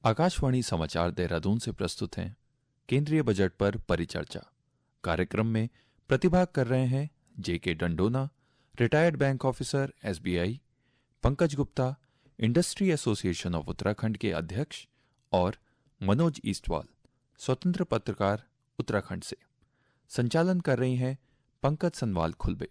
आकाशवाणी समाचार देहरादून से प्रस्तुत हैं केंद्रीय बजट पर परिचर्चा। कार्यक्रम में प्रतिभाग कर रहे हैं JK Dandona, retired bank officer SBI, Pankaj Gupta, industry association of Uttarakhand के अध्यक्ष, और मनोज ईस्टवाल, स्वतंत्र पत्रकार उत्तराखंड से। संचालन कर रही हैं पंकज सनवाल खुलबे।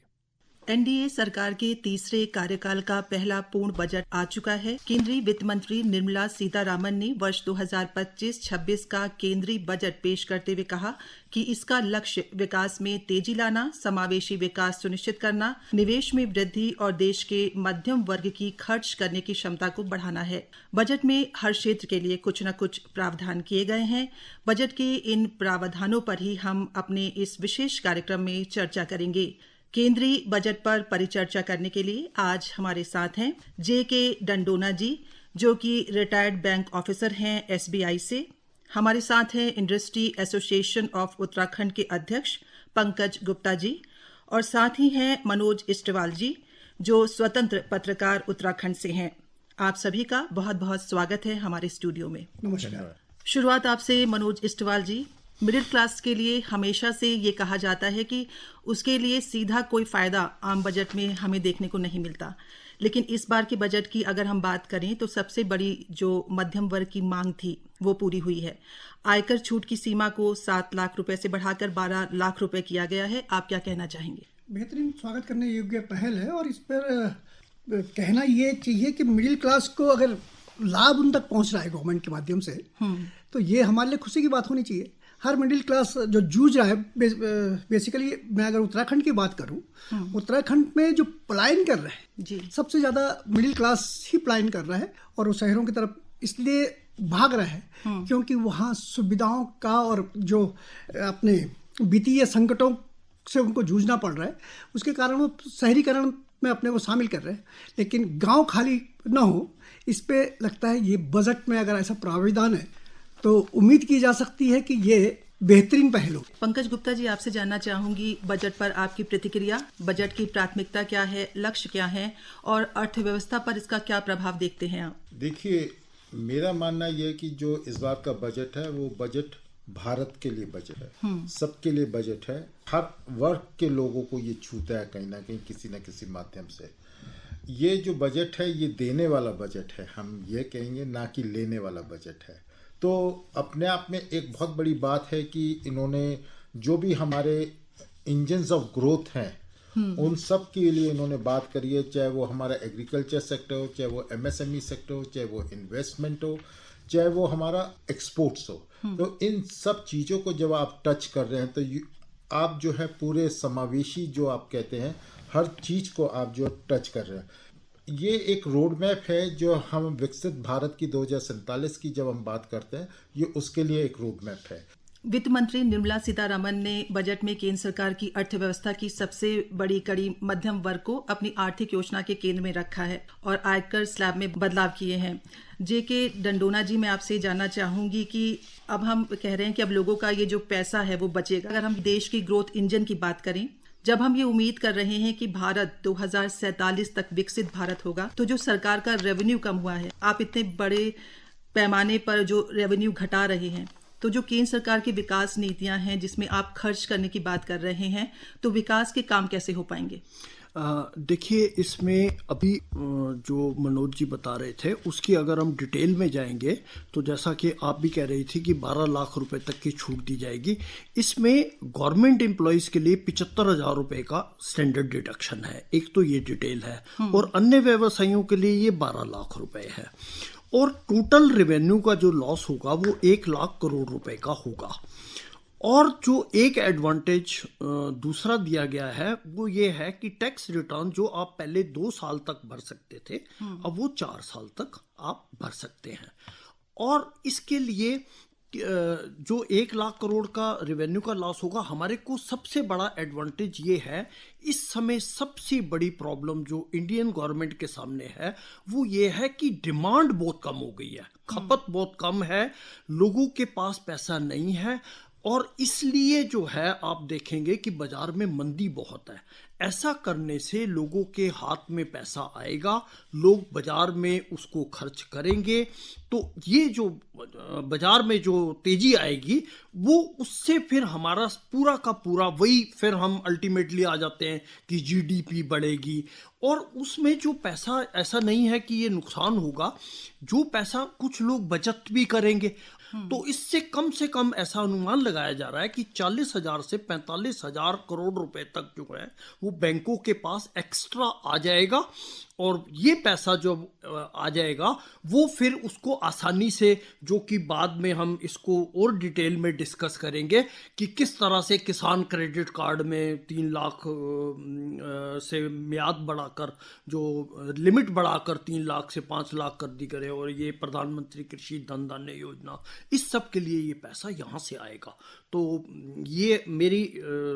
एनडीए सरकार के तीसरे कार्यकाल का पहला पूर्ण बजट आ चुका है। केंद्रीय वित्त मंत्री निर्मला सीतारामन ने वर्ष 2025-26 का केंद्रीय बजट पेश करते हुए कहा कि इसका लक्ष्य विकास में तेजी लाना, समावेशी विकास सुनिश्चित करना, निवेश में वृद्धि और देश के मध्यम वर्ग की खर्च करने की क्षमता को बढ़ाना है। बजट में हर क्षेत्र के लिए कुछ न कुछ प्रावधान किए गए हैं। बजट के इन प्रावधानों पर ही हम अपने इस विशेष कार्यक्रम में चर्चा करेंगे। केंद्रीय बजट पर परिचर्चा करने के लिए आज हमारे साथ हैं जेके डंडोना जी, जो कि रिटायर्ड बैंक ऑफिसर हैं एसबीआई से। हमारे साथ हैं इंडस्ट्री एसोसिएशन ऑफ उत्तराखंड के अध्यक्ष पंकज गुप्ता जी, और साथ ही हैं मनोज ईस्टवाल जी, जो स्वतंत्र पत्रकार उत्तराखंड से हैं। आप सभी का बहुत बहुत स्वागत है हमारे स्टूडियो में। नमस्कार। शुरुआत आपसे मनोज ईस्टवाल जी। मिडिल क्लास के लिए हमेशा से ये कहा जाता है कि उसके लिए सीधा कोई फायदा आम बजट में हमें देखने को नहीं मिलता, लेकिन इस बार के बजट की अगर हम बात करें तो सबसे बड़ी जो मध्यम वर्ग की मांग थी वो पूरी हुई है। आयकर छूट की सीमा को 7 लाख रुपए से बढ़ाकर 12 लाख रुपए किया गया है। आप क्या कहना चाहेंगे? बेहतरीन, स्वागत करने योग्य पहल है, और इस पर कहना ये चाहिए कि मिडिल क्लास को अगर लाभ उन तक पहुंच रहा है गवर्नमेंट के माध्यम से, तो ये हमारे लिए खुशी की बात होनी चाहिए। हर मिडिल क्लास जो जूझ रहा है, बेसिकली मैं अगर उत्तराखंड की बात करूं, उत्तराखंड में जो पलायन कर रहे हैं जी, सबसे ज़्यादा मिडिल क्लास ही पलायन कर रहा है, और वो शहरों की तरफ इसलिए भाग रहा है क्योंकि वहाँ सुविधाओं का और जो अपने वित्तीय संकटों से उनको जूझना पड़ रहा है, उसके कारण वो शहरीकरण में अपने को शामिल कर रहे हैं। लेकिन गाँव खाली ना हो, इस पे लगता है ये बजट में अगर ऐसा प्रावधान है तो उम्मीद की जा सकती है कि ये बेहतरीन पहल हो। पंकज गुप्ता जी, आपसे जानना चाहूंगी बजट पर आपकी प्रतिक्रिया। बजट की प्राथमिकता क्या है, लक्ष्य क्या है, और अर्थव्यवस्था पर इसका क्या प्रभाव देखते हैं आप? देखिए, मेरा मानना यह है कि जो इस बार का बजट है वो बजट भारत के लिए बजट है, सबके लिए बजट है। हर वर्ग के लोगों को ये छूता है कहीं ना कहीं, किसी न किसी माध्यम से। ये जो बजट है ये देने वाला बजट है, हम ये कहेंगे, ना कि लेने वाला बजट है। तो अपने आप में एक बहुत बड़ी बात है कि इन्होंने जो भी हमारे इंजन्स ऑफ ग्रोथ हैं उन सब के लिए इन्होंने बात करी है, चाहे वो हमारा एग्रीकल्चर सेक्टर हो, चाहे वो एमएसएमई सेक्टर हो, चाहे वो इन्वेस्टमेंट हो, चाहे वो हमारा एक्सपोर्ट्स हो। तो इन सब चीज़ों को जब आप टच कर रहे हैं तो आप जो है पूरे समावेशी जो आप कहते हैं, हर चीज़ को आप जो टच कर रहे हैं। ये एक रोड मैप है जो हम विकसित भारत की 2047 की जब हम बात करते हैं, ये उसके लिए एक रोड मैप है। वित्त मंत्री निर्मला सीतारामन ने बजट में केंद्र सरकार की अर्थव्यवस्था की सबसे बड़ी कड़ी मध्यम वर्ग को अपनी आर्थिक योजना के केंद्र में रखा है और आयकर स्लैब में बदलाव किए हैं। जेके डंडोना जी, मैं आपसे जानना चाहूंगी कि अब हम कह रहे हैं कि अब लोगों का ये जो पैसा है वो बचेगा। अगर हम देश की ग्रोथ इंजन की बात करें, जब हम ये उम्मीद कर रहे हैं कि भारत 2047 तक विकसित भारत होगा, तो जो सरकार का रेवेन्यू कम हुआ है, आप इतने बड़े पैमाने पर जो रेवेन्यू घटा रहे हैं, तो जो केंद्र सरकार की विकास नीतियां हैं जिसमें आप खर्च करने की बात कर रहे हैं, तो विकास के काम कैसे हो पाएंगे? देखिए, इसमें अभी जो मनोज जी बता रहे थे उसकी अगर हम डिटेल में जाएंगे तो जैसा कि आप भी कह रही थी कि 12 लाख रुपए तक की छूट दी जाएगी। इसमें गवर्नमेंट एम्प्लॉयज़ के लिए 75,000 रुपए का स्टैंडर्ड डिडक्शन है, एक तो ये डिटेल है, और अन्य व्यवसायियों के लिए ये 12 लाख रुपए है। और टोटल रेवेन्यू का जो लॉस होगा वो 1 लाख करोड़ रुपए का होगा। और जो एक एडवांटेज दूसरा दिया गया है वो ये है कि टैक्स रिटर्न जो आप पहले 2 साल तक भर सकते थे, अब वो 4 साल तक आप भर सकते हैं। और इसके लिए जो 1 लाख करोड़ का रेवेन्यू का लॉस होगा, हमारे को सबसे बड़ा एडवांटेज ये है, इस समय सबसे बड़ी प्रॉब्लम जो इंडियन गवर्नमेंट के सामने है वो ये है कि डिमांड बहुत कम हो गई है, खपत बहुत कम है, लोगों के पास पैसा नहीं है, और इसलिए जो है आप देखेंगे कि बाजार में मंदी बहुत है। ऐसा करने से लोगों के हाथ में पैसा आएगा, लोग बाजार में उसको खर्च करेंगे, तो ये जो बाजार में जो तेजी आएगी वो उससे फिर हमारा पूरा का पूरा वही फिर हम अल्टीमेटली आ जाते हैं कि जीडीपी बढ़ेगी। और उसमें जो पैसा ऐसा नहीं है कि ये नुकसान होगा, जो पैसा कुछ लोग बचत भी करेंगे, तो इससे कम ऐसा अनुमान लगाया जा रहा है कि 40,000 से 45,000 करोड़ रुपए तक जो है वो बैंकों के पास एक्स्ट्रा आ जाएगा। और ये पैसा जो आ जाएगा वो फिर उसको आसानी से, जो कि बाद में हम इसको और डिटेल में डिस्कस करेंगे कि किस तरह से किसान क्रेडिट कार्ड में 3 लाख से मियाद बढ़ाकर, जो लिमिट बढ़ाकर 3 लाख से 5 लाख कर दी गई, और ये प्रधानमंत्री कृषि धन धान्य योजना, इस सब के लिए ये पैसा यहाँ से आएगा। तो ये मेरी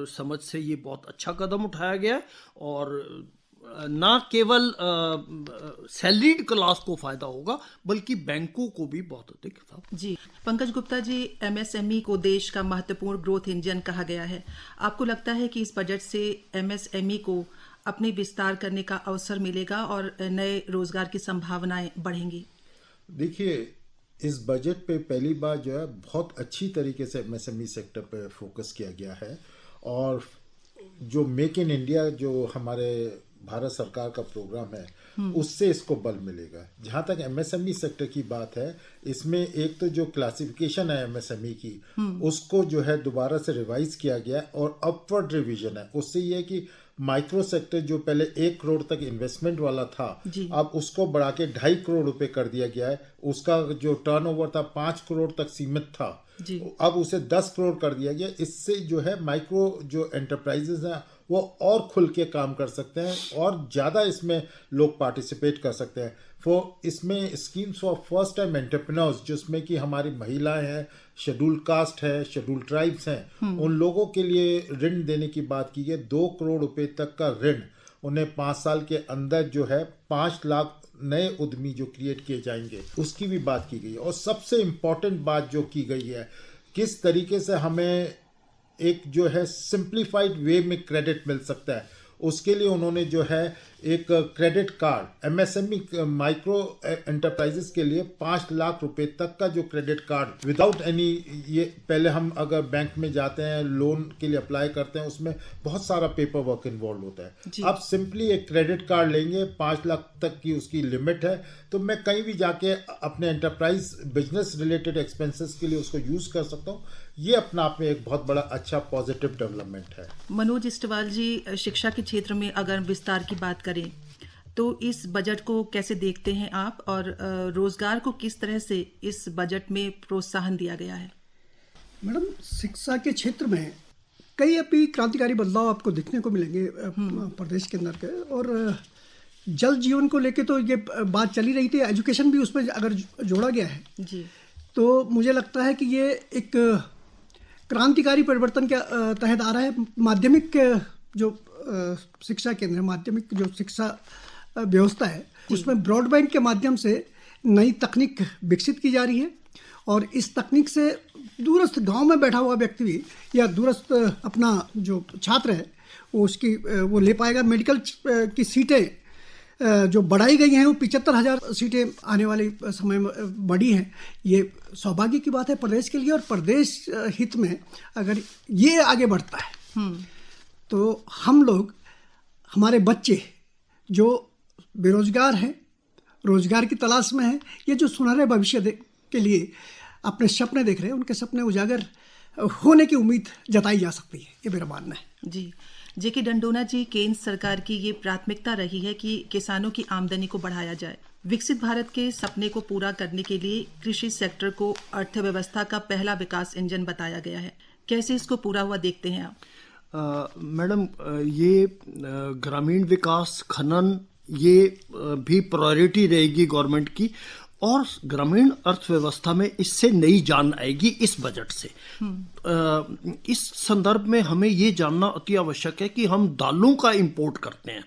समझ से ये बहुत अच्छा कदम उठाया गया है, और ना केवल सैलरीड क्लास को फायदा होगा बल्कि बैंकों को भी बहुत अधिक फायदा। जी, पंकज गुप्ता जी, एमएसएमई को देश का महत्वपूर्ण ग्रोथ इंजन कहा गया है। आपको लगता है कि इस बजट से एमएसएमई को अपने विस्तार करने का अवसर मिलेगा और नए रोजगार की संभावनाएं बढ़ेंगी? देखिए, इस बजट पे पहली बार जो है बहुत अच्छी तरीके से एमएसएमई सेक्टर पे फोकस किया गया है, और जो मेक इन इंडिया जो हमारे भारत सरकार का प्रोग्राम है उससे इसको बल मिलेगा। जहाँ तक एमएसएमई सेक्टर की बात है, इसमें एक तो जो क्लासिफिकेशन है एमएसएमई की उसको जो है दोबारा से रिवाइज किया गया है, और अपवर्ड रिवीजन है। उससे ये है कि माइक्रो सेक्टर जो पहले 1 करोड़ तक इन्वेस्टमेंट वाला था, अब उसको बढ़ा के 2.5 करोड़ रुपए कर दिया गया है। उसका जो टर्नओवर था 5 करोड़ तक सीमित था, अब उसे 10 करोड़ कर दिया गया। इससे जो है माइक्रो जो एंटरप्राइजेस हैं वो और खुल के काम कर सकते हैं और ज़्यादा इसमें लोग पार्टिसिपेट कर सकते हैं। इसमें schemes for first time entrepreneurs, जिसमें कि हमारी महिलाएं हैं, शेड्यूल कास्ट है, शेड्यूल ट्राइब्स हैं, उन लोगों के लिए ऋण देने की बात की गई। 2 करोड़ रुपए तक का ऋण उन्हें 5 साल के अंदर जो है 5 लाख नए उद्यमी जो क्रिएट किए जाएंगे उसकी भी बात की गई है। और सबसे इम्पोर्टेंट बात जो की गई है, किस तरीके से हमें एक जो है सिंप्लीफाइड वे में क्रेडिट मिल सकता है, उसके लिए उन्होंने जो है एक credit card MSME micro enterprises के लिए 5 लाख रुपए तक का जो क्रेडिट कार्ड विदाउट एनी, ये पहले हम अगर बैंक में जाते हैं लोन के लिए अप्लाई करते हैं उसमें बहुत सारा पेपर वर्क इन्वॉल्व होता है। अब सिंपली एक क्रेडिट कार्ड लेंगे, 5 लाख तक की उसकी लिमिट है, तो मैं कहीं भी जाके अपने एंटरप्राइज बिजनेस रिलेटेड एक्सपेंसेस के लिए उसको यूज कर सकता हूँ। ये अपना आप में एक बहुत बड़ा अच्छा पॉजिटिव डेवलपमेंट है। मनोज इस्टवाल जी, शिक्षा के क्षेत्र में अगर विस्तार की बात करें तो इस बजट को कैसे देखते हैं आप, और रोजगार को किस तरह से इस बजट में प्रोत्साहन दिया गया है? मैडम, शिक्षा के क्षेत्र में कई अभी क्रांतिकारी बदलाव आपको देखने को मिलेंगे प्रदेश के अंदर के। और जल जीवन को लेके तो ये बात चली रही थी, एजुकेशन भी उसमें अगर जोड़ा गया है जी, तो मुझे लगता है कि ये एक क्रांतिकारी परिवर्तन के तहत आ रहा है। माध्यमिक जो शिक्षा केंद्र है, माध्यमिक जो शिक्षा व्यवस्था है, उसमें ब्रॉडबैंड के माध्यम से नई तकनीक विकसित की जा रही है, और इस तकनीक से दूरस्थ गांव में बैठा हुआ व्यक्ति भी या दूरस्थ अपना जो छात्र है वो ले पाएगा। मेडिकल की सीटें जो बढ़ाई गई हैं वो 75,000 सीटें आने वाले समय में बढ़ी हैं। ये सौभाग्य की बात है प्रदेश के लिए, और प्रदेश हित में अगर ये आगे बढ़ता है तो हम लोग, हमारे बच्चे जो बेरोजगार हैं, रोजगार की तलाश में हैं, ये जो सुनहरे भविष्य के लिए अपने सपने देख रहे हैं, उनके सपने उजागर होने की उम्मीद जताई जा सकती है। ये मेरा मानना है। जी, जेके डंडोना जी, केंद्र सरकार की ये प्राथमिकता रही है कि किसानों की आमदनी को बढ़ाया जाए। विकसित भारत के सपने को पूरा करने के लिए कृषि सेक्टर को अर्थव्यवस्था का पहला विकास इंजन बताया गया है। कैसे इसको पूरा हुआ देखते हैं आप? मैडम, ये ग्रामीण विकास, खनन, ये भी प्रायोरिटी रहेगी गवर्नमेंट की, और ग्रामीण अर्थव्यवस्था में इससे नई जान आएगी इस बजट से। इस संदर्भ में हमें ये जानना अति आवश्यक है कि हम दालों का इंपोर्ट करते हैं,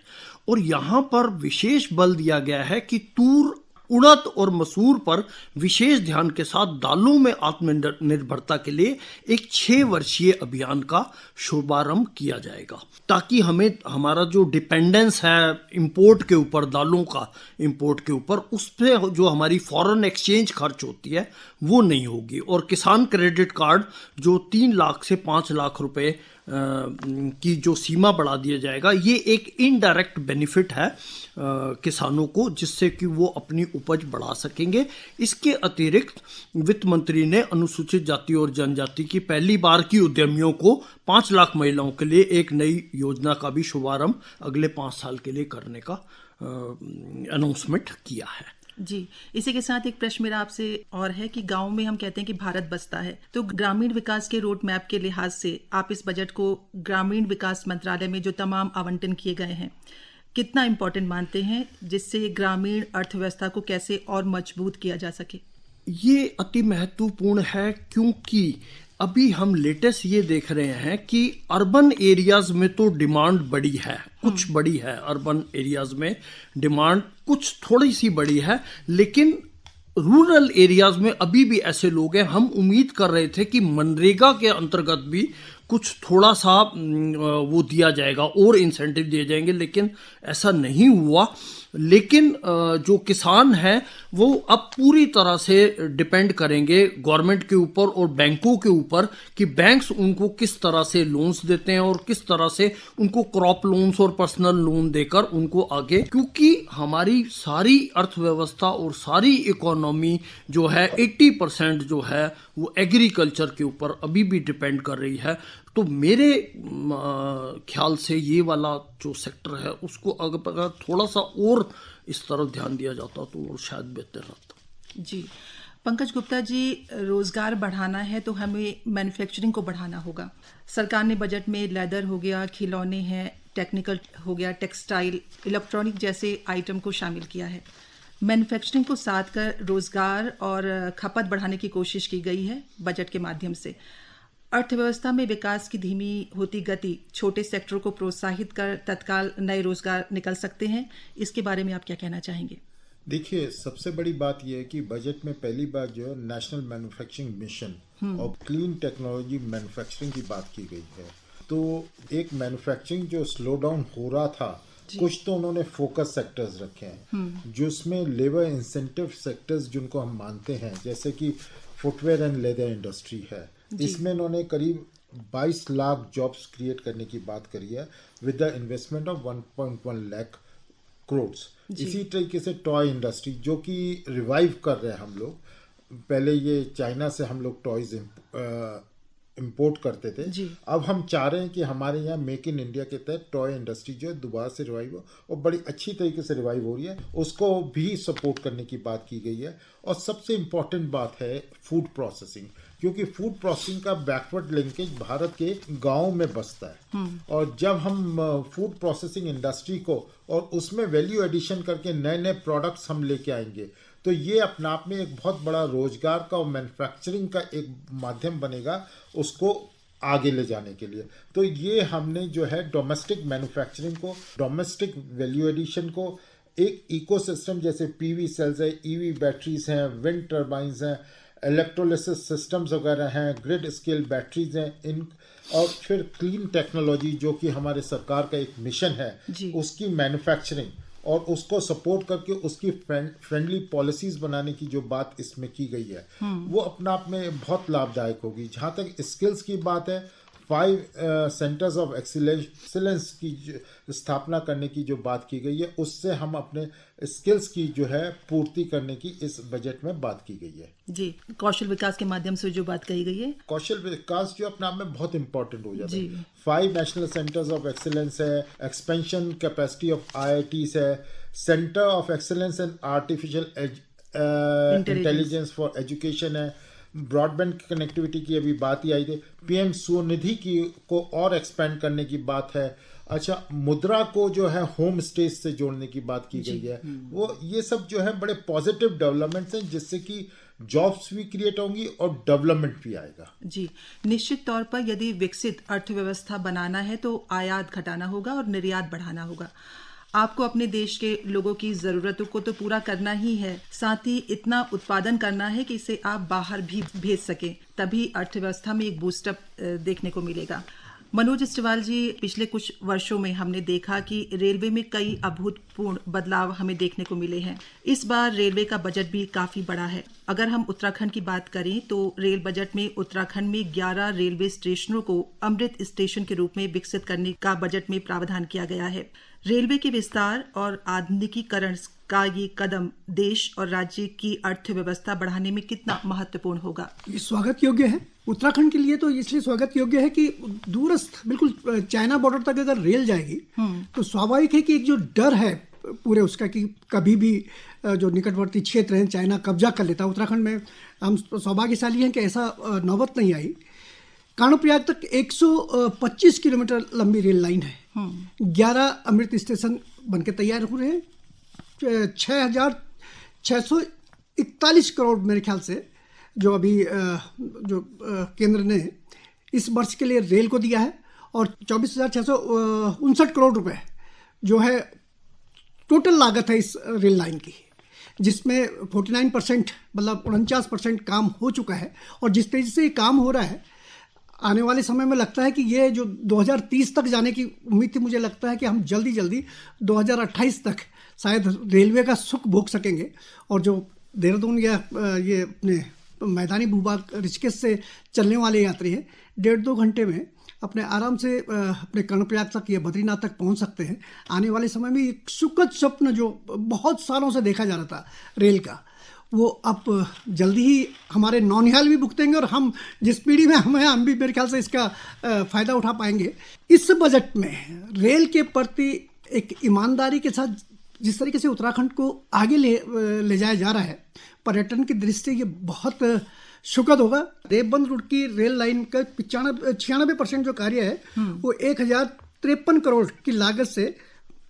और यहाँ पर विशेष बल दिया गया है कि तूर उड़द और मसूर पर विशेष ध्यान के साथ दालों में आत्मनिर्भरता के लिए एक 6 वर्षीय अभियान का शुभारंभ किया जाएगा, ताकि हमारा जो डिपेंडेंस है इंपोर्ट के ऊपर, दालों का इंपोर्ट के ऊपर, उस पर जो हमारी फॉरेन एक्सचेंज खर्च होती है वो नहीं होगी। और किसान क्रेडिट कार्ड जो 3 लाख से 5 लाख रुपए की जो सीमा बढ़ा दिया जाएगा, ये एक इनडायरेक्ट बेनिफिट है किसानों को, जिससे कि वो अपनी उपज बढ़ा सकेंगे। इसके अतिरिक्त वित्त मंत्री ने अनुसूचित जाति और जनजाति की पहली बार की उद्यमियों को 5 लाख महिलाओं के लिए एक नई योजना का भी शुभारंभ अगले 5 साल के लिए करने का अनाउंसमेंट किया है। जी, इसी के साथ एक प्रश्न मेरा आपसे और है कि गांव में हम कहते हैं कि भारत बसता है, तो ग्रामीण विकास के रोड मैप के लिहाज से आप इस बजट को ग्रामीण विकास मंत्रालय में जो तमाम आवंटन किए गए हैं कितना इम्पोर्टेंट मानते हैं, जिससे ग्रामीण अर्थव्यवस्था को कैसे और मजबूत किया जा सके? ये अति महत्वपूर्ण है, क्योंकि अभी हम लेटेस्ट ये देख रहे हैं कि अर्बन एरियाज में तो डिमांड बड़ी है, कुछ बड़ी है, अर्बन एरियाज में डिमांड कुछ थोड़ी सी बड़ी है, लेकिन रूरल एरियाज में अभी भी ऐसे लोग हैं। हम उम्मीद कर रहे थे कि मनरेगा के अंतर्गत भी कुछ थोड़ा सा वो दिया जाएगा और इंसेंटिव दिए जाएंगे, लेकिन ऐसा नहीं हुआ। लेकिन जो किसान हैं वो अब पूरी तरह से डिपेंड करेंगे गवर्नमेंट के ऊपर और बैंकों के ऊपर कि बैंक्स उनको किस तरह से लोन्स देते हैं और किस तरह से उनको क्रॉप लोन्स और पर्सनल लोन देकर उनको आगे, क्योंकि हमारी सारी अर्थव्यवस्था और सारी इकोनॉमी जो है 80% जो है वो एग्रीकल्चर के ऊपर अभी भी डिपेंड कर रही है। तो मेरे ख्याल से ये वाला जो सेक्टर है उसको अगर थोड़ा सा और इस तरफ ध्यान दिया जाता तो शायद बेहतर रहता। जी, पंकज गुप्ता जी, रोजगार बढ़ाना है तो हमें मैन्युफैक्चरिंग को बढ़ाना होगा। सरकार ने बजट में लेदर हो गया, खिलौने हैं, टेक्निकल हो गया, टेक्सटाइल, इलेक्ट्रॉनिक जैसे आइटम को शामिल किया है। मैन्युफैक्चरिंग को साथ कर रोजगार और खपत बढ़ाने की कोशिश की गई है बजट के माध्यम से। अर्थव्यवस्था में विकास की धीमी होती गति छोटे सेक्टर को प्रोत्साहित कर तत्काल नए रोजगार निकल सकते हैं, इसके बारे में आप क्या कहना चाहेंगे? देखिए, सबसे बड़ी बात यह है कि बजट में पहली बार जो है नेशनल मैन्युफैक्चरिंग मिशन और क्लीन टेक्नोलॉजी मैन्युफैक्चरिंग की बात की गई है। तो एक मैन्युफैक्चरिंग जो स्लो डाउन हो रहा था, कुछ तो उन्होंने फोकस सेक्टर्स रखे हैं जिसमें लेबर इंसेंटिव सेक्टर्स जिनको हम मानते हैं, जैसे कि फुटवेयर एंड लेदर इंडस्ट्री है। इसमें उन्होंने करीब 22 लाख जॉब्स क्रिएट करने की बात करी है with the investment of 1.1 lakh crore. इसी तरीके से टॉय इंडस्ट्री जो कि रिवाइव कर रहे हैं हम लोग, पहले ये चाइना से हम लोग टॉयज इंपोर्ट करते थे, अब हम चाह रहे हैं कि हमारे यहाँ मेक इन इंडिया के तहत टॉय इंडस्ट्री जो है दोबारा से रिवाइव हो और बड़ी अच्छी तरीके से रिवाइव हो रही है, उसको भी सपोर्ट करने की बात की गई है। और सबसे इम्पॉर्टेंट बात है फूड प्रोसेसिंग, क्योंकि फूड प्रोसेसिंग का बैकवर्ड लिंकेज भारत के गाँव में बसता है। और जब हम फूड प्रोसेसिंग इंडस्ट्री को और उसमें वैल्यू एडिशन करके नए नए प्रोडक्ट्स हम लेके आएंगे तो ये अपने आप में एक बहुत बड़ा रोजगार का और मैन्युफैक्चरिंग का एक माध्यम बनेगा उसको आगे ले जाने के लिए। तो ये हमने जो है डोमेस्टिक मैन्युफैक्चरिंग को, डोमेस्टिक वैल्यू एडिशन को एक इकोसिस्टम, जैसे पीवी सेल्स है, ईवी बैटरीज हैं, विंड टर्बाइंस हैं, इलेक्ट्रोलिसिस सिस्टम्स वगैरह हैं, ग्रिड स्केल बैटरीज हैं, इन और फिर क्लीन टेक्नोलॉजी जो कि हमारे सरकार का एक मिशन है, उसकी मैन्युफैक्चरिंग और उसको सपोर्ट करके उसकी फ्रेंडली पॉलिसीज बनाने की जो बात इसमें की गई है वो अपने आप में बहुत लाभदायक होगी। जहाँ तक स्किल्स की बात है, 5 सेंटर्स ऑफ एक्सीलेंस की स्थापना करने की जो बात की गई है, उससे हम अपने स्किल्स की जो है पूर्ति करने की इस बजट में बात की गई है। जी, कौशल विकास के माध्यम से जो बात कही गई है, कौशल विकास जो अपने आप में बहुत इंपॉर्टेंट हो जाता है। 5 नेशनल सेंटर्स ऑफ एक्सीलेंस है, एक्सपेंशन कैपेसिटी ऑफ IITs है, centre of excellence and artificial intelligence for education है, ब्रॉडबैंड कनेक्टिविटी की अभी बात ही आई थी, PM स्वनिधि की को और एक्सपेंड करने की बात है। अच्छा, मुद्रा को जो है होम स्टेज से जोड़ने की बात की गई है। वो ये सब जो है बड़े पॉजिटिव डेवलपमेंट्स हैं जिससे कि जॉब्स भी क्रिएट होंगी और डेवलपमेंट भी आएगा। जी, निश्चित तौर पर यदि विकसित अर्थव्यवस्था बनाना है तो आयात घटाना होगा और निर्यात बढ़ाना होगा। आपको अपने देश के लोगों की ज़रूरतों को तो पूरा करना ही है, साथ ही इतना उत्पादन करना है कि इसे आप बाहर भी भेज सकें, तभी अर्थव्यवस्था में एक बूस्टअप देखने को मिलेगा। मनोज स्टिवाल जी, पिछले कुछ वर्षों में हमने देखा कि रेलवे में कई अभूतपूर्व बदलाव हमें देखने को मिले हैं। इस बार रेलवे का बजट भी काफी बड़ा है। अगर हम उत्तराखंड की बात करें तो रेल बजट में उत्तराखंड में 11 रेलवे स्टेशनों को अमृत स्टेशन के रूप में विकसित करने का बजट में प्रावधान किया गया है। रेलवे के विस्तार और आधुनिकीकरण का ये कदम देश और राज्य की अर्थव्यवस्था बढ़ाने में कितना महत्वपूर्ण होगा? ये स्वागत योग्य है। उत्तराखंड के लिए तो इसलिए स्वागत योग्य है कि दूरस्थ बिल्कुल चाइना बॉर्डर तक अगर रेल जाएगी तो स्वाभाविक है कि एक जो डर है पूरे उसका कि कभी भी जो निकटवर्ती क्षेत्र हैं चाइना कब्जा कर लेता है। उत्तराखंड में हम सौभाग्यशाली हैं कि ऐसा नौबत नहीं आई। कर्णप्रयाग तक 125 किलोमीटर लंबी रेल लाइन है। 11 अमृत स्टेशन बनके तैयार हो रहे हैं। 6,641 करोड़ मेरे ख्याल से जो अभी केंद्र ने इस वर्ष के लिए रेल को दिया है, और 24,659 करोड़ रुपए जो है टोटल लागत है इस रेल लाइन की, जिसमें 49% मतलब 49% काम हो चुका है। और जिस तेजी से ये काम हो रहा है, आने वाले समय में लगता है कि ये जो 2030 तक जाने की उम्मीद थी, मुझे लगता है कि हम जल्दी 2028 तक शायद रेलवे का सुख भोग सकेंगे। और जो देहरादून या ये अपने मैदानी भूभाग ऋषिकेश से चलने वाले यात्री हैं, 1.5-2 घंटे में अपने आराम से अपने कर्णप्रयाग तक या बद्रीनाथ तक पहुंच सकते हैं। आने वाले समय में एक सुखद स्वप्न जो बहुत सालों से देखा जा रहा था रेल का, वो अब जल्दी ही हमारे नौनिहाल भी भुगतेंगे, और हम जिस पीढ़ी में हम भी मेरे ख्याल से इसका फ़ायदा उठा पाएंगे। इस बजट में रेल के प्रति एक ईमानदारी के साथ जिस तरीके से उत्तराखंड को आगे ले जाया जा रहा है, पर्यटन की दृष्टि से ये बहुत सुखद होगा। रेवबंद रूट की रेल लाइन का 96% जो कार्य है वो 1,053 करोड़ की लागत से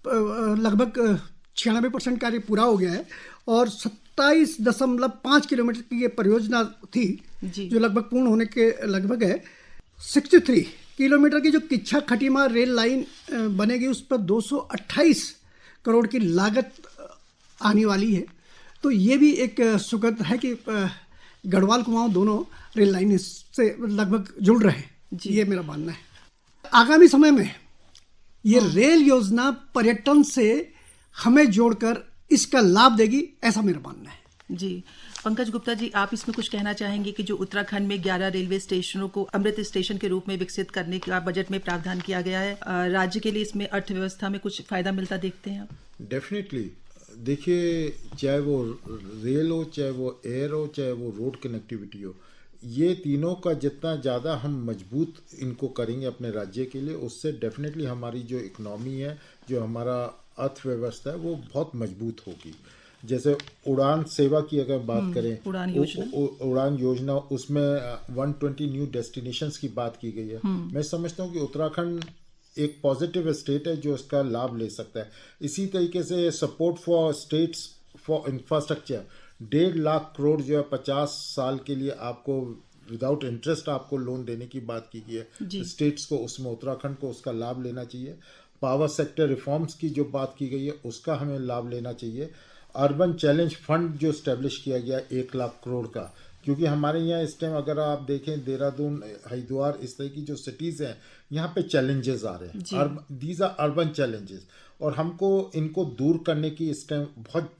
लगभग 96% कार्य पूरा हो गया है, और 27.5 किलोमीटर की ये परियोजना थी जो लगभग पूर्ण होने के लगभग है। 63 किलोमीटर की जो किच्छा खटीमा रेल लाइन बनेगी, उस पर 228 करोड़ की लागत आने वाली है। तो ये भी एक सुखद है कि गढ़वाल कुमाऊं दोनों रेल लाइन से लगभग जुड़ रहे हैं। ये मेरा मानना है। आगामी समय में ये रेल योजना पर्यटन से हमें जोड़कर इसका लाभ देगी, ऐसा मेरा मानना है। जी, पंकज गुप्ता जी, आप इसमें कुछ कहना चाहेंगे कि जो उत्तराखंड में 11 रेलवे स्टेशनों को अमृत स्टेशन के रूप में विकसित करने का बजट में प्रावधान किया गया है, राज्य के लिए इसमें अर्थव्यवस्था में कुछ फायदा मिलता देखते हैं आप? डेफिनेटली। देखिए, चाहे वो रेल हो, चाहे वो एयर हो, चाहे वो रोड कनेक्टिविटी हो, ये तीनों का जितना ज़्यादा हम मजबूत इनको करेंगे अपने राज्य के लिए, उससे डेफिनेटली हमारी जो इकनॉमी है, जो हमारा अर्थव्यवस्था है, वो बहुत मजबूत होगी। जैसे उड़ान सेवा की अगर बात करें, उड़ान योजना, उसमें 120 न्यू डेस्टिनेशंस की बात की गई है। मैं समझता हूँ कि उत्तराखंड एक पॉजिटिव स्टेट है जो इसका लाभ ले सकता है। इसी तरीके से support for states for infrastructure, 1.5 lakh crore जो है 50 साल के लिए आपको विदाउट इंटरेस्ट आपको लोन देने की बात की गई है स्टेट्स को, उसमें उत्तराखंड को उसका लाभ लेना चाहिए। पावर सेक्टर रिफॉर्म्स की जो बात की गई है उसका हमें लाभ लेना चाहिए। अर्बन चैलेंज फंड जो स्टैब्लिश किया गया 1 लाख करोड़ का, क्योंकि हमारे यहाँ इस टाइम अगर आप देखें देहरादून, हरिद्वार, इस तरह की जो सिटीज़ हैं, यहाँ पे चैलेंजेस आ रहे हैं। दीज आर अर्बन चैलेंजेस, और हमको इनको दूर करने की इस टाइम बहुत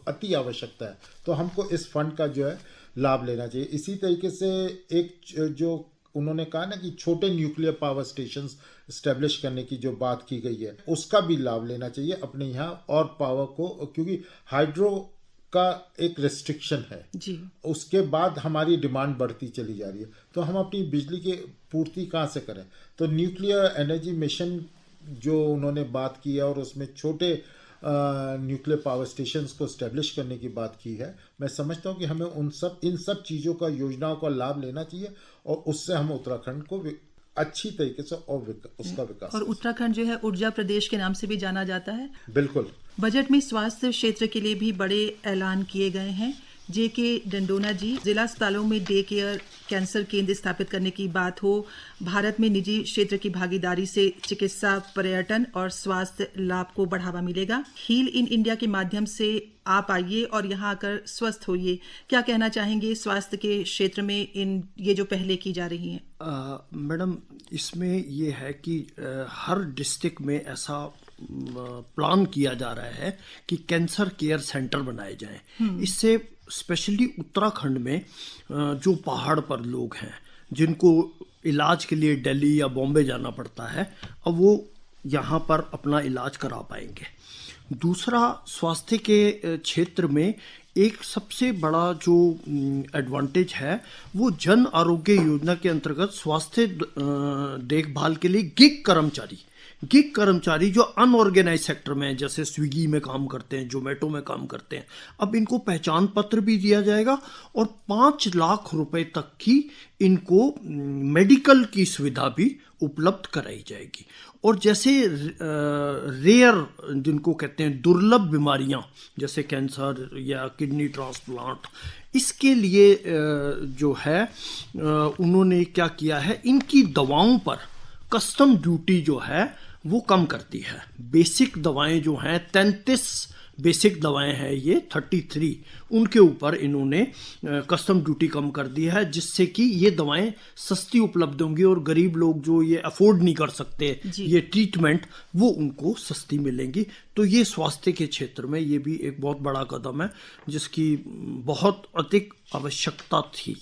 अति आवश्यकता है। तो हमको इस फंड का जो है लाभ लेना चाहिए। इसी तरीके से एक जो उन्होंने कहा ना कि छोटे न्यूक्लियर पावर स्टेशंस इस्टेब्लिश करने की जो बात की गई है, उसका भी लाभ लेना चाहिए अपने यहाँ, और पावर को, क्योंकि हाइड्रो का एक रिस्ट्रिक्शन है जी। उसके बाद हमारी डिमांड बढ़ती चली जा रही है, तो हम अपनी बिजली की पूर्ति कहाँ से करें? तो न्यूक्लियर एनर्जी मिशन जो उन्होंने बात की है, और उसमें छोटे न्यूक्लियर पावर स्टेशंस को स्टैब्लिश करने की बात की है। मैं समझता हूँ कि हमें इन सब चीज़ों का, योजनाओं का लाभ लेना चाहिए, और उससे हम उत्तराखंड को अच्छी तरीके से और उसका विकास। और उत्तराखंड जो है ऊर्जा प्रदेश के नाम से भी जाना जाता है। बिल्कुल। बजट में स्वास्थ्य क्षेत्र के लिए भी बड़े ऐलान किए गए हैं। जेके डंडोना जी, जिला अस्पतालों में डे केयर कैंसर केंद्र स्थापित करने की बात हो, भारत में निजी क्षेत्र की भागीदारी से चिकित्सा, पर्यटन और स्वास्थ्य लाभ को बढ़ावा मिलेगा। हील इन इंडिया के माध्यम से आप आइए और यहाँ आकर स्वस्थ होइए। क्या कहना चाहेंगे स्वास्थ्य के क्षेत्र में ये जो पहले की जा रही हैं? मैडम, इसमें ये है कि हर डिस्ट्रिक्ट में ऐसा प्लान किया जा रहा है कि कैंसर केयर सेंटर बनाए जाएं। इससे स्पेशली उत्तराखंड में जो पहाड़ पर लोग हैं जिनको इलाज के लिए दिल्ली या बॉम्बे जाना पड़ता है, अब वो यहाँ पर अपना इलाज करा पाएंगे। दूसरा, स्वास्थ्य के क्षेत्र में एक सबसे बड़ा जो एडवांटेज है वो जन आरोग्य योजना के अंतर्गत स्वास्थ्य देखभाल के लिए गिग कर्मचारी जो अनऑर्गेनाइज सेक्टर में, जैसे स्विगी में काम करते हैं, जोमेटो में काम करते हैं, अब इनको पहचान पत्र भी दिया जाएगा और 5 लाख रुपए तक की इनको मेडिकल की सुविधा भी उपलब्ध कराई जाएगी। और जैसे रेयर, जिनको कहते हैं दुर्लभ बीमारियां, जैसे कैंसर या किडनी ट्रांसप्लांट, इसके लिए जो है उन्होंने क्या किया है, इनकी दवाओं पर कस्टम ड्यूटी जो है वो कम करती है। बेसिक दवाएं जो हैं, 33 बेसिक दवाएं हैं, ये 33, उनके ऊपर इन्होंने कस्टम ड्यूटी कम कर दी है, जिससे कि ये दवाएं सस्ती उपलब्ध होंगी और गरीब लोग जो ये अफोर्ड नहीं कर सकते ये ट्रीटमेंट, वो उनको सस्ती मिलेंगी। तो ये स्वास्थ्य के क्षेत्र में ये भी एक बहुत बड़ा कदम है जिसकी बहुत अधिक आवश्यकता थी।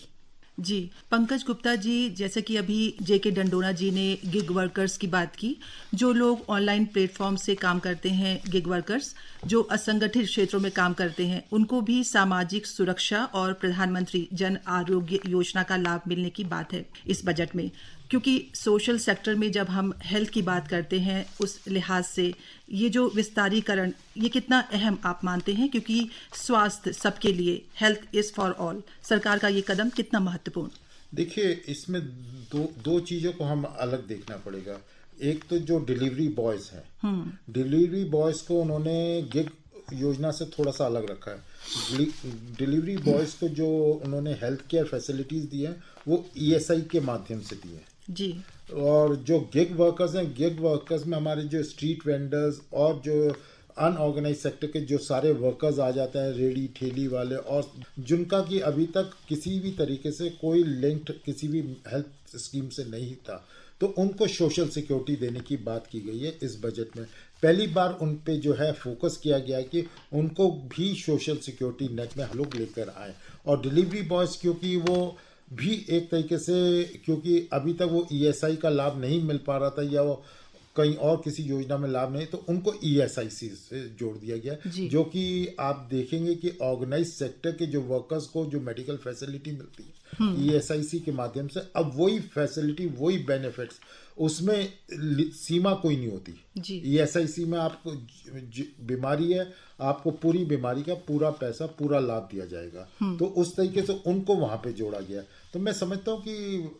जी, पंकज गुप्ता जी, जैसे कि अभी जेके डंडोना जी ने गिग वर्कर्स की बात की, जो लोग ऑनलाइन प्लेटफॉर्म से काम करते हैं, गिग वर्कर्स जो असंगठित क्षेत्रों में काम करते हैं, उनको भी सामाजिक सुरक्षा और प्रधानमंत्री जन आरोग्य योजना का लाभ मिलने की बात है इस बजट में। क्योंकि सोशल सेक्टर में जब हम हेल्थ की बात करते हैं, उस लिहाज से ये जो विस्तारीकरण, ये कितना अहम आप मानते हैं? क्योंकि स्वास्थ्य सबके लिए, हेल्थ इज फॉर ऑल, सरकार का ये कदम कितना महत्वपूर्ण? देखिए, इसमें दो चीज़ों को हम अलग देखना पड़ेगा। एक तो जो डिलीवरी बॉयज हैं, डिलीवरी बॉयज को उन्होंने गिग योजना से थोड़ा सा अलग रखा है। डिलीवरी बॉयज को जो उन्होंने हेल्थ केयर फैसिलिटीज दी हैं वो ईएसआई के माध्यम से दी हैं जी। और जो गिग वर्कर्स हैं, गिग वर्कर्स में हमारे जो स्ट्रीट वेंडर्स और जो अनऑर्गेनाइज सेक्टर के जो सारे वर्कर्स आ जाते हैं, रेडी ठेली वाले, और जिनका कि अभी तक किसी भी तरीके से कोई लिंक किसी भी हेल्थ स्कीम से नहीं था, तो उनको सोशल सिक्योरिटी देने की बात की गई है इस बजट में। पहली बार उन पे जो है फोकस किया गया है कि उनको भी सोशल सिक्योरिटी नेट में हम लोग लेकर आए। और डिलीवरी बॉयज़, क्योंकि वो भी एक तरीके से, क्योंकि अभी तक वो ईएसआई का लाभ नहीं मिल पा रहा था या वो कहीं और किसी योजना में लाभ नहीं, तो उनको ईएसआईसी से जोड़ दिया गया, जो कि आप देखेंगे कि ऑर्गेनाइज सेक्टर के जो वर्कर्स को जो मेडिकल फैसिलिटी मिलती है ईएसआईसी के माध्यम से, अब वही फैसिलिटी, वही बेनिफिट्स, उसमें सीमा कोई नहीं होती। ईएसआईसी में आपको बीमारी है, आपको पूरी बीमारी का पूरा पैसा, पूरा लाभ दिया जाएगा। तो उस तरीके से उनको वहां पे जोड़ा गया। तो मैं समझता हूँ कि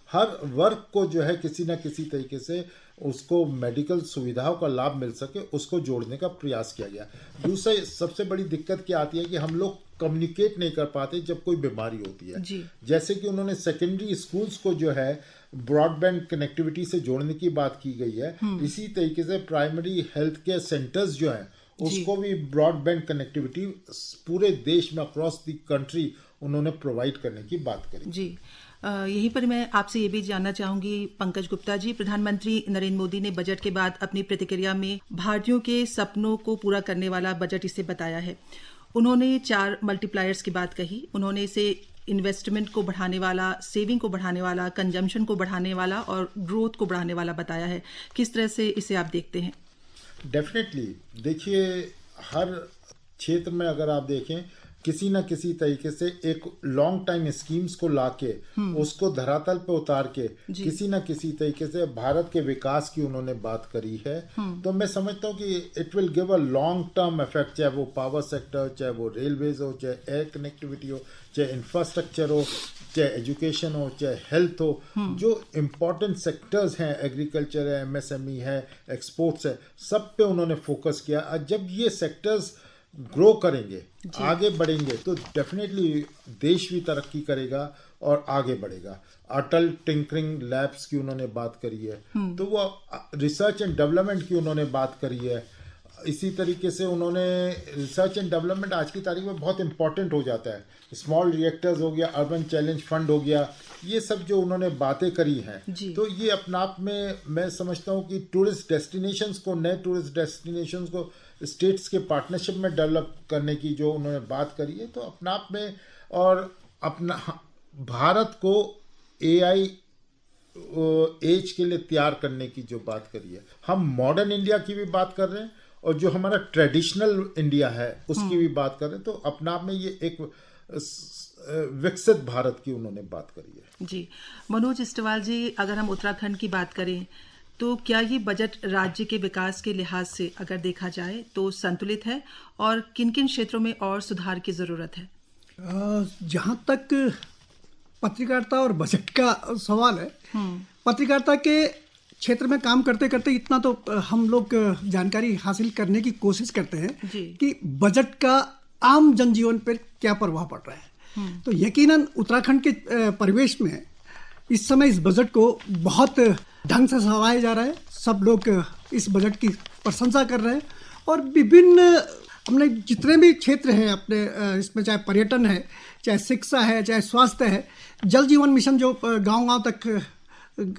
हर वर्ग को जो है किसी ना किसी तरीके से उसको मेडिकल सुविधाओं का लाभ मिल सके, उसको जोड़ने का प्रयास किया गया। दूसरा, सबसे बड़ी दिक्कत क्या आती है कि हम लोग कम्युनिकेट नहीं कर पाते जब कोई बीमारी होती है। जैसे कि उन्होंने सेकेंडरी स्कूल्स को जो है ब्रॉडबैंड कनेक्टिविटी से जोड़ने की बात की गई है, इसी तरीके से प्राइमरी हेल्थ केयर सेंटर्स जो हैं उसको भी ब्रॉडबैंड कनेक्टिविटी पूरे देश में अक्रॉस द कंट्री उन्होंने प्रोवाइड करने की बात करी। जी, यहीं पर मैं आपसे ये भी जानना चाहूंगी पंकज गुप्ता जी, प्रधानमंत्री नरेंद्र मोदी ने बजट के बाद अपनी प्रतिक्रिया में भारतीयों के सपनों को पूरा करने वाला बजट इसे बताया है। उन्होंने 4 मल्टीप्लायर्स की बात कही। उन्होंने इसे इन्वेस्टमेंट को बढ़ाने वाला, सेविंग को बढ़ाने वाला, कंजम्पशन को बढ़ाने वाला और ग्रोथ को बढ़ाने वाला बताया है। किस तरह से इसे आप देखते हैं? डेफिनेटली, देखिए, हर क्षेत्र में अगर आप देखें, किसी ना किसी तरीके से एक लॉन्ग टाइम स्कीम्स को लाके उसको धरातल पे उतार के किसी ना किसी तरीके से भारत के विकास की उन्होंने बात करी है। तो मैं समझता हूँ कि it will give a long term effect, चाहे वो पावर सेक्टर, चाहे वो रेलवेज हो, चाहे एयर कनेक्टिविटी हो, चाहे इंफ्रास्ट्रक्चर हो, चाहे एजुकेशन हो, चाहे हेल्थ हो, जो इम्पोर्टेंट सेक्टर्स हैं, एग्रीकल्चर है, एमएसएमई है, एक्सपोर्ट्स है, सब पे उन्होंने फोकस किया। जब ये सेक्टर्स ग्रो करेंगे, आगे बढ़ेंगे, तो डेफिनेटली देश भी तरक्की करेगा और आगे बढ़ेगा। अटल टिंकरिंग लैब्स की उन्होंने बात करी है, तो वो रिसर्च एंड डेवलपमेंट की उन्होंने बात करी है। इसी तरीके से उन्होंने रिसर्च एंड डेवलपमेंट आज की तारीख में बहुत इंपॉर्टेंट हो जाता है। स्मॉल रिएक्टर्स हो गया, अर्बन चैलेंज फंड हो गया, ये सब जो उन्होंने बातें करी हैं, तो ये अपने आप में मैं समझता हूँ कि टूरिस्ट डेस्टिनेशंस को, नए टूरिस्ट डेस्टिनेशंस को स्टेट्स के पार्टनरशिप में डेवलप करने की जो उन्होंने बात करी है, तो अपने आप में, और अपना भारत को AI एज के लिए तैयार करने की जो बात करी है, हम मॉडर्न इंडिया की भी बात कर रहे हैं और जो हमारा ट्रेडिशनल इंडिया है उसकी भी बात कर रहे हैं, तो अपने आप में ये एक विकसित भारत की उन्होंने बात करी है। जी मनोज इस्टवाल जी, अगर हम उत्तराखंड की बात करें तो क्या ये बजट राज्य के विकास के लिहाज से अगर देखा जाए तो संतुलित है, और किन किन क्षेत्रों में और सुधार की जरूरत है? जहाँ तक पत्रकारिता और बजट का सवाल है, पत्रकारिता के क्षेत्र में काम करते करते इतना तो हम लोग जानकारी हासिल करने की कोशिश करते हैं कि बजट का आम जनजीवन पर क्या प्रभाव पड़ रहा है। तो यकीनन उत्तराखंड के परिवेश में इस समय इस बजट को बहुत ढंग से सराहा जा रहा है। सब लोग इस बजट की प्रशंसा कर रहे हैं, और विभिन्न हमने जितने भी क्षेत्र हैं अपने इसमें, चाहे पर्यटन है, चाहे शिक्षा है, चाहे स्वास्थ्य है, जल जीवन मिशन जो गांव-गांव तक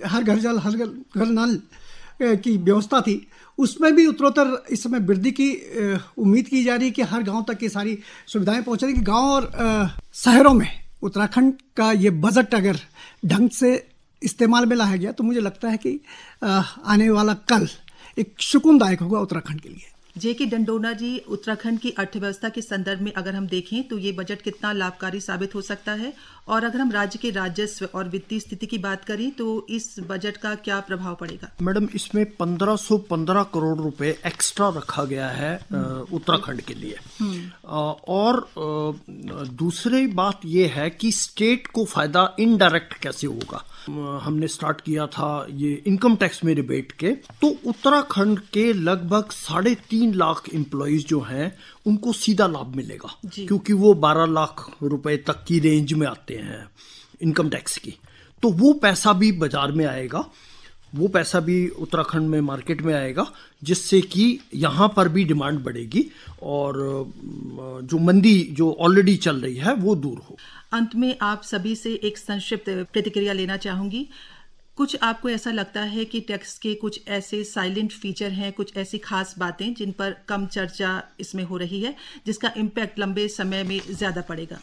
हर घर जल हर घर नल की व्यवस्था थी, उसमें भी उत्तरोत्तर इस समय वृद्धि की उम्मीद की जा रही है कि हर गांव तक ये सारी सुविधाएं पहुंच रही। कि गांव और शहरों में उत्तराखंड का ये बजट अगर ढंग से इस्तेमाल में लाया गया तो मुझे लगता है कि आने वाला कल एक सुकूनदायक होगा उत्तराखंड के लिए। जेके डंडोना जी, उत्तराखंड की अर्थव्यवस्था के संदर्भ में अगर हम देखें तो ये बजट कितना लाभकारी साबित हो सकता है, और अगर हम राज्य के राजस्व और वित्तीय स्थिति की बात करें तो इस बजट का क्या प्रभाव पड़ेगा? मैडम, इसमें 1515 करोड़ रुपए एक्स्ट्रा रखा गया है उत्तराखंड के लिए। और दूसरी बात ये है कि स्टेट को फायदा इनडायरेक्ट कैसे होगा। हमने स्टार्ट किया था ये इनकम टैक्स में रिबेट के, तो उत्तराखंड के लगभग 3.5 लाख एम्प्लॉइज जो हैं उनको सीधा लाभ मिलेगा, क्योंकि वो 12 लाख रुपए तक की रेंज में आते हैं इनकम टैक्स की। तो वो पैसा भी बाजार में आएगा, वो पैसा भी उत्तराखंड में मार्केट में आएगा, जिससे कि यहाँ पर भी डिमांड बढ़ेगी और जो मंदी जो ऑलरेडी चल रही है वो दूर हो। अंत में आप सभी से एक संक्षिप्त प्रतिक्रिया लेना चाहूंगी। कुछ आपको ऐसा लगता है कि टैक्स के कुछ ऐसे साइलेंट फीचर हैं, कुछ ऐसी खास बातें जिन पर कम चर्चा इसमें हो रही है, जिसका इम्पैक्ट लंबे समय में ज्यादा पड़ेगा?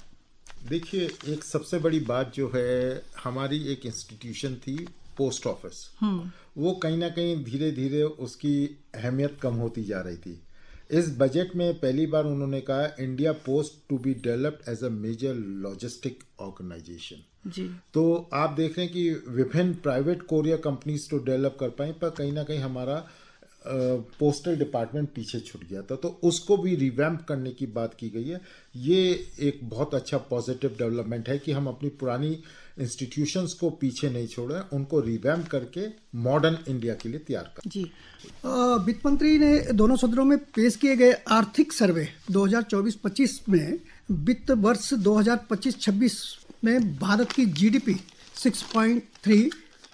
देखिए, एक सबसे बड़ी बात जो है, हमारी एक इंस्टीट्यूशन थी पोस्ट ऑफिस, वो कहीं ना कहीं धीरे धीरे उसकी अहमियत कम होती जा रही थी। इस बजट में पहली बार उन्होंने कहा India post to be developed as a major logistic organisation. जी। तो आप देख रहे हैं कि विभिन्न प्राइवेट कोरियर कंपनीज तो डेवलप कर पाई, पर कहीं ना कहीं हमारा पोस्टल डिपार्टमेंट पीछे छूट गया था, तो उसको भी रिवैम्प करने की बात की गई है। ये एक बहुत अच्छा पॉजिटिव डेवलपमेंट है कि हम अपनी पुरानी इंस्टीट्यूशंस को पीछे नहीं छोड़ रहे, उनको रिवैम्प करके मॉडर्न इंडिया के लिए तैयार कर। जी, वित्त मंत्री ने दोनों सदनों में पेश किए गए आर्थिक सर्वे 2024-25 में वित्त वर्ष 2025-26 में भारत की जीडीपी 6.3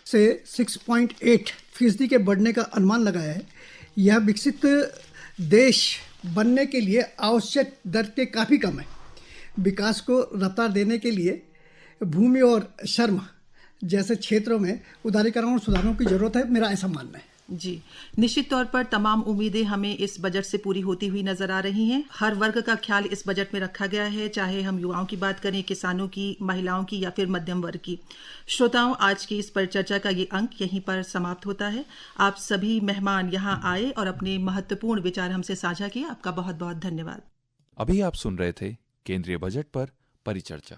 से 6.8% के बढ़ने का अनुमान लगाया है। यह विकसित देश बनने के लिए आवश्यक दर के काफ़ी कम है। विकास को रफ्तार देने के लिए भूमि और श्रम जैसे क्षेत्रों में उदारीकरण और सुधारों की जरूरत है, मेरा ऐसा मानना है। जी, निश्चित तौर पर तमाम उम्मीदें हमें इस बजट से पूरी होती हुई नजर आ रही हैं। हर वर्ग का ख्याल इस बजट में रखा गया है, चाहे हम युवाओं की बात करें, किसानों की, महिलाओं की या फिर मध्यम वर्ग की। श्रोताओं, आज की इस परिचर्चा का ये अंक यहीं पर समाप्त होता है। आप सभी मेहमान यहाँ आए और अपने महत्वपूर्ण विचार हमसे साझा किए, आपका बहुत बहुत धन्यवाद। अभी आप सुन रहे थे केंद्रीय बजट पर परिचर्चा।